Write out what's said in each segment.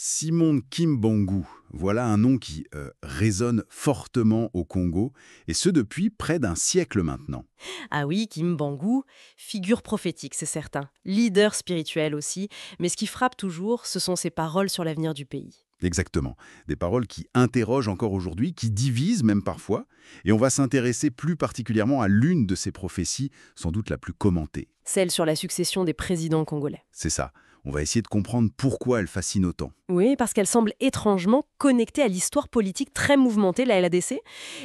Simon Kimbangu, voilà un nom qui résonne fortement au Congo, et ce depuis près d'un siècle maintenant. Ah oui, Kim Bangu, figure prophétique, c'est certain. Leader spirituel aussi. Mais ce qui frappe toujours, ce sont ses paroles sur l'avenir du pays. Exactement. Des paroles qui interrogent encore aujourd'hui, qui divisent même parfois, et on va s'intéresser plus particulièrement à l'une de ces prophéties, sans doute la plus commentée. Celle sur la succession des présidents congolais. C'est ça. On va essayer de comprendre pourquoi elle fascine autant. Oui, parce qu'elle semble étrangement connectée à l'histoire politique très mouvementée de la LADC.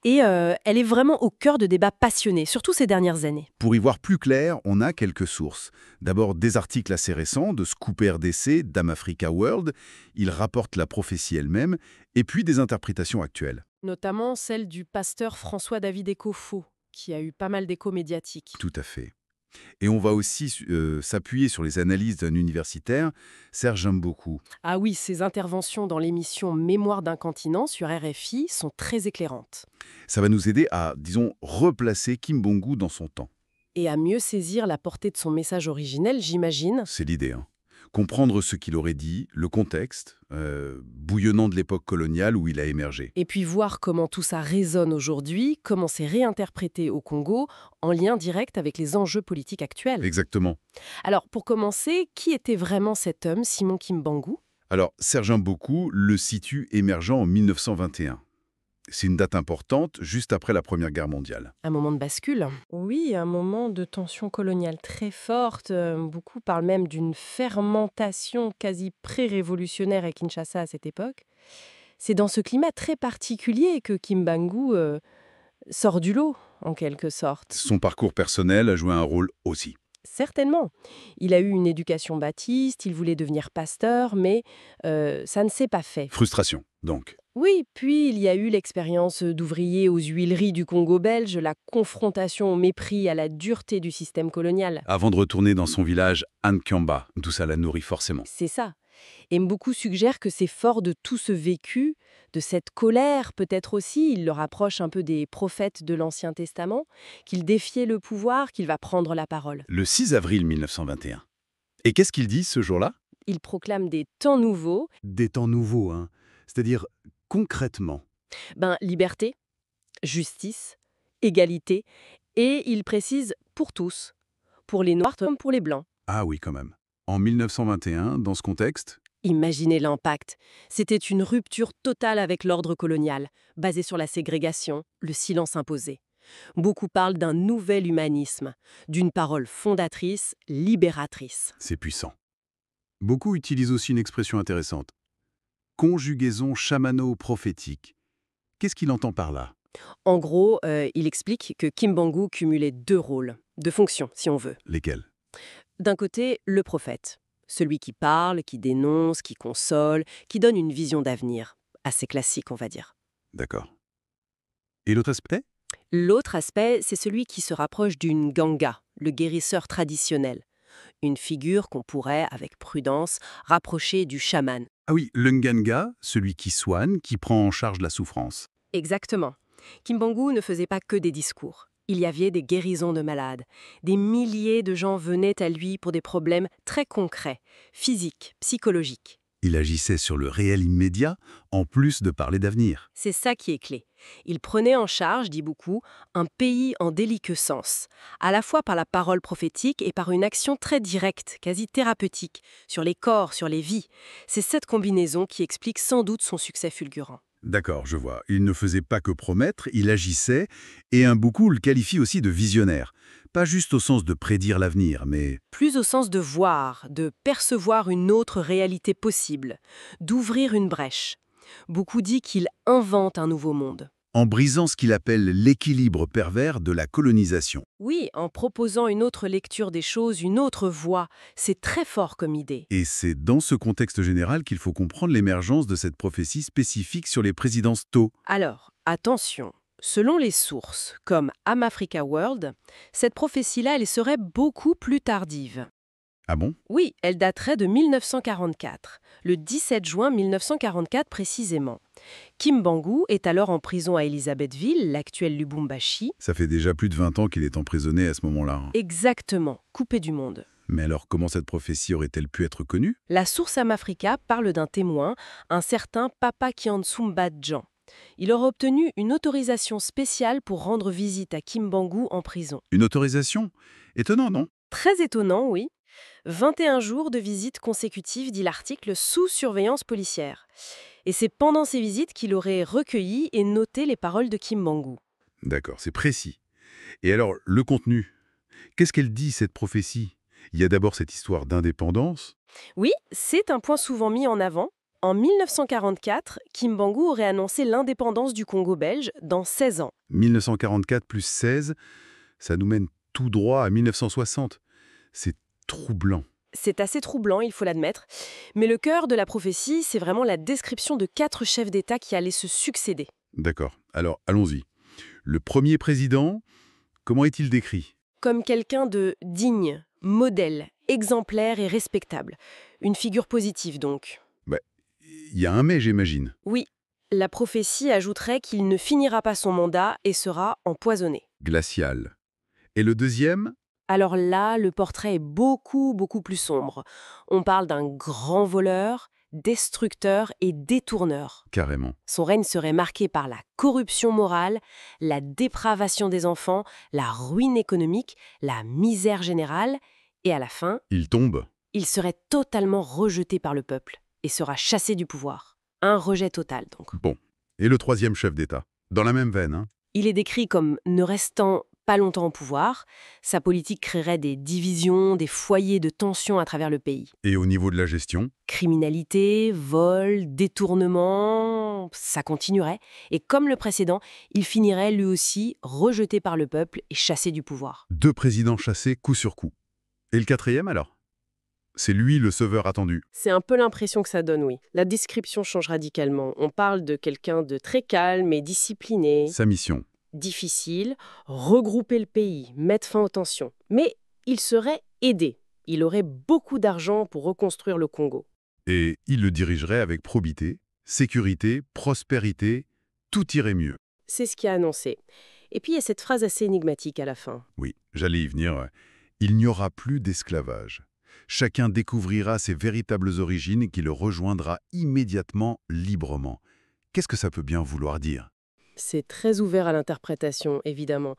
Et elle est vraiment au cœur de débats passionnés, surtout ces dernières années. Pour y voir plus clair, on a quelques sources. D'abord des articles assez récents de Scoop RDC, d'Amafrica World. Ils rapportent la prophétie elle-même, et puis des interprétations actuelles. Notamment celle du pasteur François-David Ekofo, qui a eu pas mal d'échos médiatiques. Tout à fait. Et on va aussi s'appuyer sur les analyses d'un universitaire, Serge Mboku. Ah oui, ses interventions dans l'émission Mémoire d'un continent sur RFI sont très éclairantes. Ça va nous aider à, disons, replacer Kimbongu dans son temps. Et à mieux saisir la portée de son message originel, j'imagine. C'est l'idée, hein. Comprendre ce qu'il aurait dit, le contexte, bouillonnant de l'époque coloniale où il a émergé. Et puis voir comment tout ça résonne aujourd'hui, comment c'est réinterprété au Congo, en lien direct avec les enjeux politiques actuels. Exactement. Alors, pour commencer, qui était vraiment cet homme, Simon Kimbangu? Alors, Serge Mboku le situe émergent en 1921. C'est une date importante, juste après la Première Guerre mondiale. Un moment de bascule. Oui, un moment de tension coloniale très forte. Beaucoup parlent même d'une fermentation quasi pré-révolutionnaire à Kinshasa à cette époque. C'est dans ce climat très particulier que Kimbangu sort du lot, en quelque sorte. Son parcours personnel a joué un rôle aussi. Certainement. Il a eu une éducation baptiste, il voulait devenir pasteur, mais ça ne s'est pas fait. Frustration, donc. Oui, puis il y a eu l'expérience d'ouvrier aux huileries du Congo belge, la confrontation au mépris, à la dureté du système colonial. Avant de retourner dans son village, Anne-Kiamba, d'où ça la nourrit forcément. C'est ça. Et beaucoup suggèrent que c'est fort de tout ce vécu, de cette colère peut-être aussi, il le rapproche un peu des prophètes de l'Ancien Testament, qu'il défiait le pouvoir, qu'il va prendre la parole. Le 6 avril 1921. Et qu'est-ce qu'il dit ce jour-là? Il proclame des temps nouveaux, Des temps nouveaux, hein. C'est-à-dire, concrètement. liberté, justice, égalité, et il précise pour tous, pour les Noirs comme pour les Blancs. Ah oui, quand même. En 1921, dans ce contexte, Imaginez l'impact. C'était une rupture totale avec l'ordre colonial, basée sur la ségrégation, le silence imposé. Beaucoup parlent d'un nouvel humanisme, d'une parole fondatrice, libératrice. c'est puissant. Beaucoup utilisent aussi une expression intéressante. Conjugaison chamano-prophétique. Qu'est-ce qu'il entend par là? En gros, il explique que Kimbangu cumulait deux rôles, deux fonctions, si on veut. Lesquels? D'un côté, le prophète, celui qui parle, qui dénonce, qui console, qui donne une vision d'avenir, assez classique, on va dire. D'accord. Et l'autre aspect? L'autre aspect, c'est celui qui se rapproche d'une ganga, le guérisseur traditionnel. Une figure qu'on pourrait, avec prudence, rapprocher du chaman. Ah oui, le nganga, celui qui soigne, qui prend en charge la souffrance. Exactement. Kimbangu ne faisait pas que des discours. Il y avait des guérisons de malades. Des milliers de gens venaient à lui pour des problèmes très concrets, physiques, psychologiques. Il agissait sur le réel immédiat, en plus de parler d'avenir. C'est ça qui est clé. Il prenait en charge, dit beaucoup, un pays en déliquescence, à la fois par la parole prophétique et par une action très directe, quasi thérapeutique, sur les corps, sur les vies. C'est cette combinaison qui explique sans doute son succès fulgurant. D'accord, je vois. Il ne faisait pas que promettre, il agissait, et un beaucoup le qualifie aussi de visionnaire. Pas juste au sens de prédire l'avenir, mais Plus au sens de voir, de percevoir une autre réalité possible, d'ouvrir une brèche. Beaucoup disent qu'il invente un nouveau monde. en brisant ce qu'il appelle l'équilibre pervers de la colonisation. Oui, en proposant une autre lecture des choses, une autre voie. C'est très fort comme idée. Et c'est dans ce contexte général qu'il faut comprendre l'émergence de cette prophétie spécifique sur les présidences Tho. Alors, attention, selon les sources, comme Amafrica World, cette prophétie-là, elle serait beaucoup plus tardive. Ah bon? Oui, elle daterait de 1944, le 17 juin 1944 précisément. Kimbangu est alors en prison à Elisabethville, l'actuel Lubumbashi. Ça fait déjà plus de 20 ans qu'il est emprisonné à ce moment-là, hein. Exactement, coupé du monde. Mais alors, comment cette prophétie aurait-elle pu être connue? La source Amafrika parle d'un témoin, un certain Papa Kiansumba Djan. Il aurait obtenu une autorisation spéciale pour rendre visite à Kimbangu en prison. Une autorisation? Étonnant, non? Très étonnant, oui. 21 jours de visites consécutives, dit l'article, sous surveillance policière. Et c'est pendant ces visites qu'il aurait recueilli et noté les paroles de Kimbangu. D'accord, c'est précis. Et alors, le contenu? Qu'est-ce qu'elle dit, cette prophétie? Il y a d'abord cette histoire d'indépendance. Oui, c'est un point souvent mis en avant. En 1944, Kimbangu aurait annoncé l'indépendance du Congo belge dans 16 ans. 1944 plus 16, ça nous mène tout droit à 1960. C'est troublant. C'est assez troublant, il faut l'admettre. Mais le cœur de la prophétie, c'est vraiment la description de 4 chefs d'État qui allaient se succéder. D'accord, alors allons-y. Le premier président, comment est-il décrit? Comme quelqu'un de digne, modèle, exemplaire et respectable. Une figure positive donc. Bah, il y a un mais, j'imagine. Oui, la prophétie ajouterait qu'il ne finira pas son mandat et sera empoisonné. Glacial. Et le deuxième? Alors là, le portrait est beaucoup, beaucoup plus sombre. On parle d'un grand voleur, destructeur et détourneur. Carrément. Son règne serait marqué par la corruption morale, la dépravation des enfants, la ruine économique, la misère générale, et à la fin, Il tombe. il serait totalement rejeté par le peuple et sera chassé du pouvoir. Un rejet total donc. Bon. Et le troisième chef d'État? Dans la même veine, hein? Il est décrit comme ne restant pas longtemps au pouvoir. Sa politique créerait des divisions, des foyers de tension à travers le pays. Et au niveau de la gestion? Criminalité, vol, détournement, ça continuerait. Et comme le précédent, il finirait lui aussi rejeté par le peuple et chassé du pouvoir. 2 présidents chassés coup sur coup. Et le quatrième alors? C'est lui le sauveur attendu. C'est un peu l'impression que ça donne, oui. La description change radicalement. On parle de quelqu'un de très calme et discipliné, Sa mission. difficile, regrouper le pays, mettre fin aux tensions. Mais il serait aidé. Il aurait beaucoup d'argent pour reconstruire le Congo. Et il le dirigerait avec probité, sécurité, prospérité, tout irait mieux. C'est ce qui est annoncé. Et puis il y a cette phrase assez énigmatique à la fin. Oui, j'allais y venir. Il n'y aura plus d'esclavage. Chacun découvrira ses véritables origines qui le rejoindra immédiatement, librement. Qu'est-ce que ça peut bien vouloir dire? C'est très ouvert à l'interprétation, évidemment.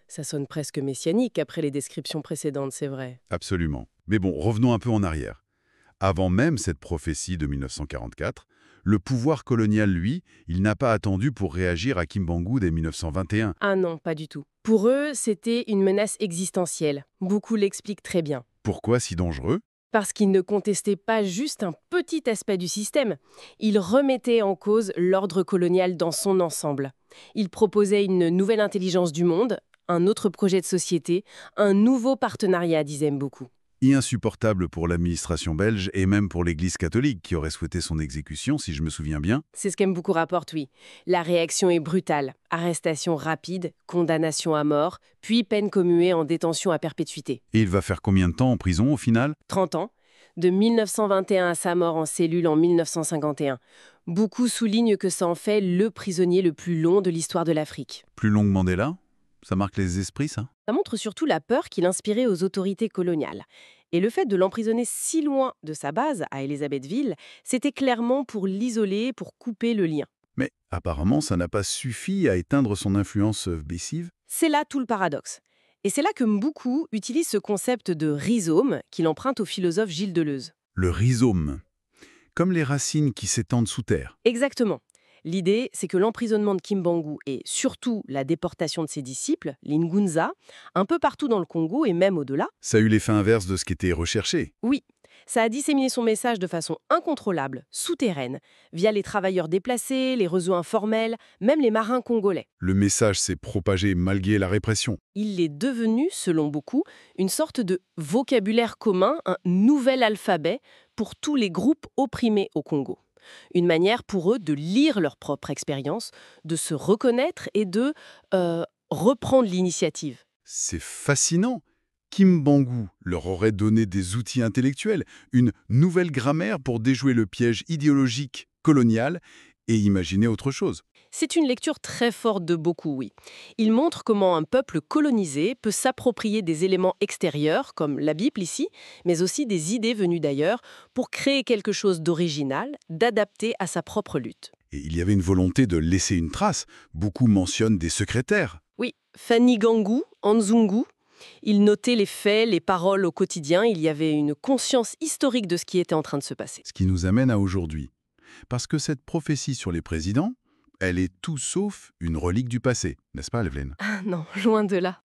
Ça sonne presque messianique après les descriptions précédentes, c'est vrai. Absolument. Mais bon, revenons un peu en arrière. Avant même cette prophétie de 1944, le pouvoir colonial, lui, il n'a pas attendu pour réagir à Kimbangu dès 1921. Ah non, pas du tout. Pour eux, c'était une menace existentielle. Beaucoup l'expliquent très bien. Pourquoi si dangereux? Parce qu'ils ne contestaient pas juste un petit aspect du système. Ils remettaient en cause l'ordre colonial dans son ensemble. Ils proposaient une nouvelle intelligence du monde, un autre projet de société, un nouveau partenariat, disaient beaucoup. Et insupportable pour l'administration belge et même pour l'Église catholique qui aurait souhaité son exécution, si je me souviens bien. C'est ce qu'Mboukou rapporte, oui. La réaction est brutale. Arrestation rapide, condamnation à mort, puis peine commuée en détention à perpétuité. Et il va faire combien de temps en prison au final? 30 ans. De 1921 à sa mort en cellule en 1951. Beaucoup soulignent que ça en fait le prisonnier le plus long de l'histoire de l'Afrique. Plus long que Mandela? Ça marque les esprits, ça? Ça montre surtout la peur qu'il inspirait aux autorités coloniales. Et le fait de l'emprisonner si loin de sa base, à Élisabethville, c'était clairement pour l'isoler, pour couper le lien. Mais apparemment, ça n'a pas suffi à éteindre son influence baisstive. C'est là tout le paradoxe. Et c'est là que Mboukou utilise ce concept de rhizome qu'il emprunte au philosophe Gilles Deleuze. Le rhizome. Comme les racines qui s'étendent sous terre. Exactement. L'idée, c'est que l'emprisonnement de Kimbangu et surtout la déportation de ses disciples, l'Ingunza, un peu partout dans le Congo et même au-delà, Ça a eu l'effet inverse de ce qui était recherché. oui, ça a disséminé son message de façon incontrôlable, souterraine, via les travailleurs déplacés, les réseaux informels, même les marins congolais. Le message s'est propagé malgré la répression. Il est devenu, selon beaucoup, une sorte de vocabulaire commun, un nouvel alphabet pour tous les groupes opprimés au Congo. Une manière pour eux de lire leur propre expérience, de se reconnaître et de reprendre l'initiative. C'est fascinant. Kimbangu leur aurait donné des outils intellectuels, une nouvelle grammaire pour déjouer le piège idéologique colonial et imaginer autre chose. C'est une lecture très forte de beaucoup, oui. Il montre comment un peuple colonisé peut s'approprier des éléments extérieurs, comme la Bible ici, mais aussi des idées venues d'ailleurs, pour créer quelque chose d'original, d'adapté à sa propre lutte. Et il y avait une volonté de laisser une trace. Beaucoup mentionnent des secrétaires. Oui, Fanny Gangou, Anzungu, il notait les faits, les paroles au quotidien, il y avait une conscience historique de ce qui était en train de se passer. Ce qui nous amène à aujourd'hui. Parce que cette prophétie sur les présidents, elle est tout sauf une relique du passé, n'est-ce pas, Evelyn? Ah non, loin de là.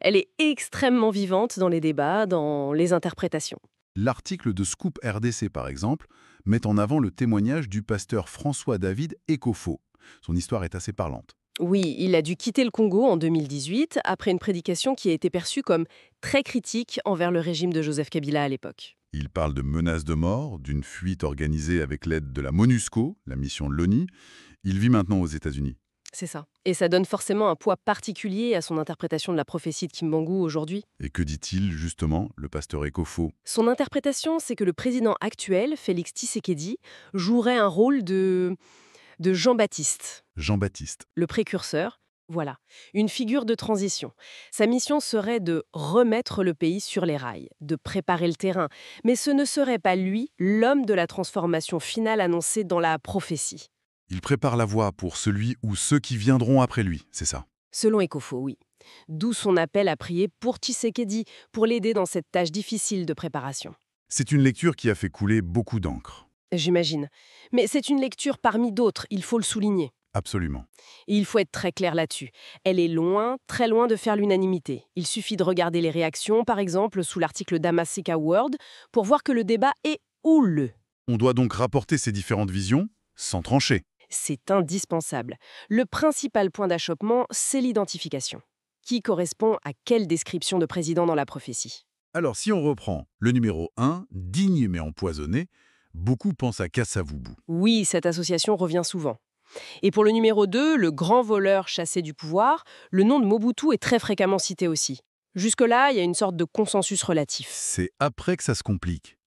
Elle est extrêmement vivante dans les débats, dans les interprétations. L'article de Scoop RDC, par exemple, met en avant le témoignage du pasteur François-David Ekofo. Son histoire est assez parlante. Oui, il a dû quitter le Congo en 2018 après une prédication qui a été perçue comme très critique envers le régime de Joseph Kabila à l'époque. Il parle de menaces de mort, d'une fuite organisée avec l'aide de la MONUSCO, la mission de l'ONU. Il vit maintenant aux États-Unis. C'est ça. Et ça donne forcément un poids particulier à son interprétation de la prophétie de Kimbangu aujourd'hui. Et que dit-il, justement, le pasteur Ekofo? Son interprétation, c'est que le président actuel, Félix Tshisekedi, jouerait un rôle de Jean-Baptiste, Jean-Baptiste. le précurseur. Voilà, une figure de transition. Sa mission serait de remettre le pays sur les rails, de préparer le terrain. Mais ce ne serait pas lui, l'homme de la transformation finale annoncée dans la prophétie. Il prépare la voie pour celui ou ceux qui viendront après lui, c'est ça? Selon Ekofo, oui. D'où son appel à prier pour Tshisekedi, pour l'aider dans cette tâche difficile de préparation. C'est une lecture qui a fait couler beaucoup d'encre. J'imagine. Mais c'est une lecture parmi d'autres, il faut le souligner. Absolument. Et il faut être très clair là-dessus. Elle est loin, très loin de faire l'unanimité. Il suffit de regarder les réactions, par exemple, sous l'article d'Amasika World, pour voir que le débat est houleux. On doit donc rapporter ces différentes visions sans trancher. C'est indispensable. Le principal point d'achoppement, c'est l'identification. Qui correspond à quelle description de président dans la prophétie? Alors, si on reprend le numéro 1, digne mais empoisonné, beaucoup pensent à Kasavubu. Oui, cette association revient souvent. Et pour le numéro 2, le grand voleur chassé du pouvoir, le nom de Mobutu est très fréquemment cité aussi. Jusque-là, il y a une sorte de consensus relatif. C'est après que ça se complique.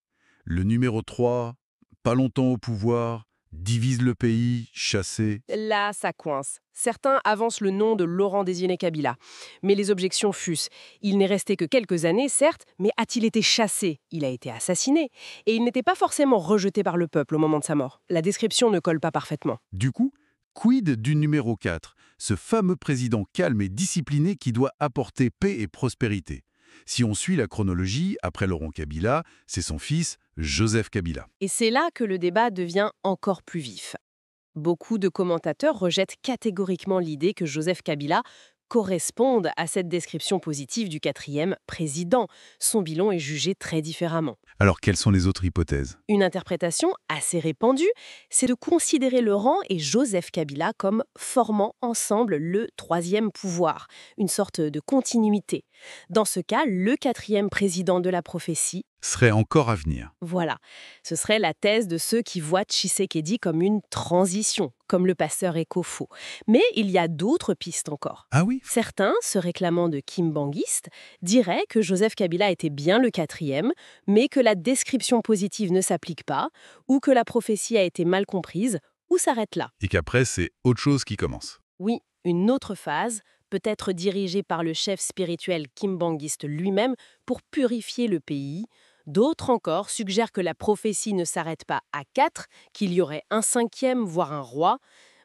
Le numéro 3, pas longtemps au pouvoir, divise le pays, chassé. Là, ça coince. Certains avancent le nom de Laurent Désiré Kabila. Mais les objections fusent. Il n'est resté que quelques années, certes, mais a-t-il été chassé? Il a été assassiné. Et il n'était pas forcément rejeté par le peuple au moment de sa mort. La description ne colle pas parfaitement. Du coup, quid du numéro 4, ce fameux président calme et discipliné qui doit apporter paix et prospérité? Si on suit la chronologie, après Laurent Kabila, c'est son fils, Joseph Kabila. Et c'est là que le débat devient encore plus vif. Beaucoup de commentateurs rejettent catégoriquement l'idée que Joseph Kabila corresponde à cette description positive du quatrième président. Son bilan est jugé très différemment. Alors, quelles sont les autres hypothèses? Une interprétation assez répandue, c'est de considérer Laurent et Joseph Kabila comme formant ensemble le troisième pouvoir, une sorte de continuité. Dans ce cas, le quatrième président de la prophétie, Serait encore à venir. voilà, ce serait la thèse de ceux qui voient Tshisekedi comme une transition, comme le pasteur Ekofo. Mais il y a d'autres pistes encore. Ah oui? Certains, se réclamant de kimbanguistes, diraient que Joseph Kabila était bien le quatrième, mais que la description positive ne s'applique pas, ou que la prophétie a été mal comprise, ou s'arrête là. Et qu'après, c'est autre chose qui commence. Oui, une autre phase, peut-être dirigée par le chef spirituel kimbanguiste lui-même pour purifier le pays. D'autres encore suggèrent que la prophétie ne s'arrête pas à 4, qu'il y aurait un cinquième, voire un roi.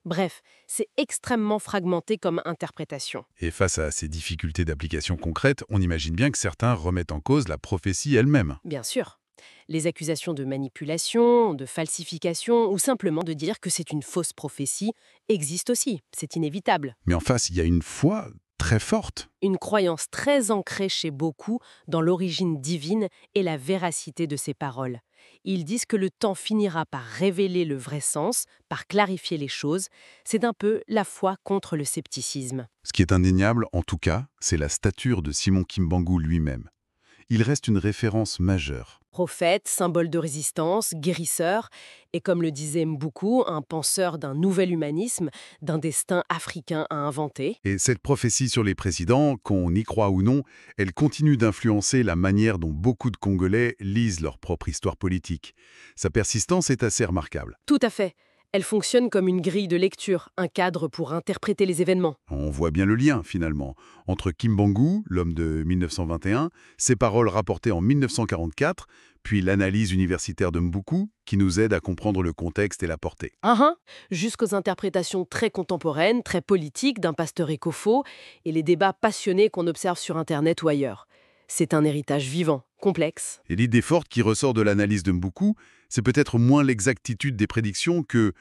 Bref, c'est extrêmement fragmenté comme interprétation. Et face à ces difficultés d'application concrète, on imagine bien que certains remettent en cause la prophétie elle-même. Bien sûr. Les accusations de manipulation, de falsification ou simplement de dire que c'est une fausse prophétie existent aussi. C'est inévitable. Mais en face, il y a une foi très forte. Une croyance très ancrée chez beaucoup dans l'origine divine et la véracité de ces paroles. Ils disent que le temps finira par révéler le vrai sens, par clarifier les choses. C'est un peu la foi contre le scepticisme. Ce qui est indéniable, en tout cas, c'est la stature de Simon Kimbangu lui-même. Il reste une référence majeure. Prophète, symbole de résistance, guérisseur, et comme le disait Mboukou, un penseur d'un nouvel humanisme, d'un destin africain à inventer. Et cette prophétie sur les présidents, qu'on y croit ou non, elle continue d'influencer la manière dont beaucoup de Congolais lisent leur propre histoire politique. Sa persistance est assez remarquable. Tout à fait. Elle fonctionne comme une grille de lecture, un cadre pour interpréter les événements. On voit bien le lien, finalement, entre Kimbangu, l'homme de 1921, ses paroles rapportées en 1944, puis l'analyse universitaire de Mbuku, qui nous aide à comprendre le contexte et la portée. Jusqu'aux interprétations très contemporaines, très politiques d'un pasteur écofaux et les débats passionnés qu'on observe sur Internet ou ailleurs. C'est un héritage vivant, complexe. Et l'idée forte qui ressort de l'analyse de Mbuku, c'est peut-être moins l'exactitude des prédictions Que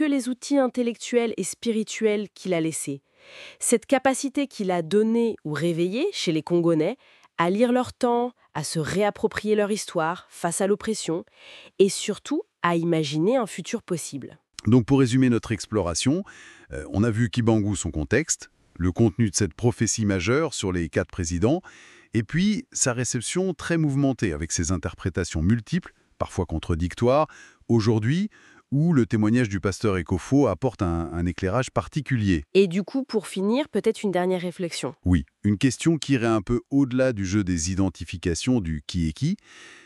les outils intellectuels et spirituels qu'il a laissés. Cette capacité qu'il a donnée ou réveillée chez les Congolais à lire leur temps, à se réapproprier leur histoire face à l'oppression et surtout à imaginer un futur possible. Donc pour résumer notre exploration, on a vu Kimbangu, son contexte, le contenu de cette prophétie majeure sur les 4 présidents, et puis sa réception très mouvementée avec ses interprétations multiples, parfois contradictoires, aujourd'hui où le témoignage du pasteur écofaux apporte un éclairage particulier. Et du coup, pour finir, peut-être une dernière réflexion. Oui, une question qui irait un peu au-delà du jeu des identifications du qui est qui.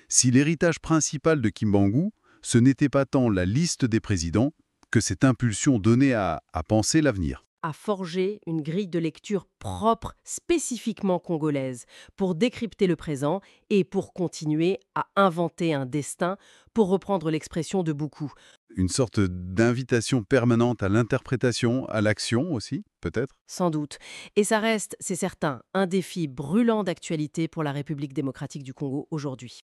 Si l'héritage principal de Kimbangu, ce n'était pas tant la liste des présidents que cette impulsion donnée à penser l'avenir. À forger une grille de lecture propre, spécifiquement congolaise, pour décrypter le présent et pour continuer à inventer un destin, pour reprendre l'expression de beaucoup. Une sorte d'invitation permanente à l'interprétation, à l'action aussi, peut-être. Sans doute. Et ça reste, c'est certain, un défi brûlant d'actualité pour la République démocratique du Congo aujourd'hui.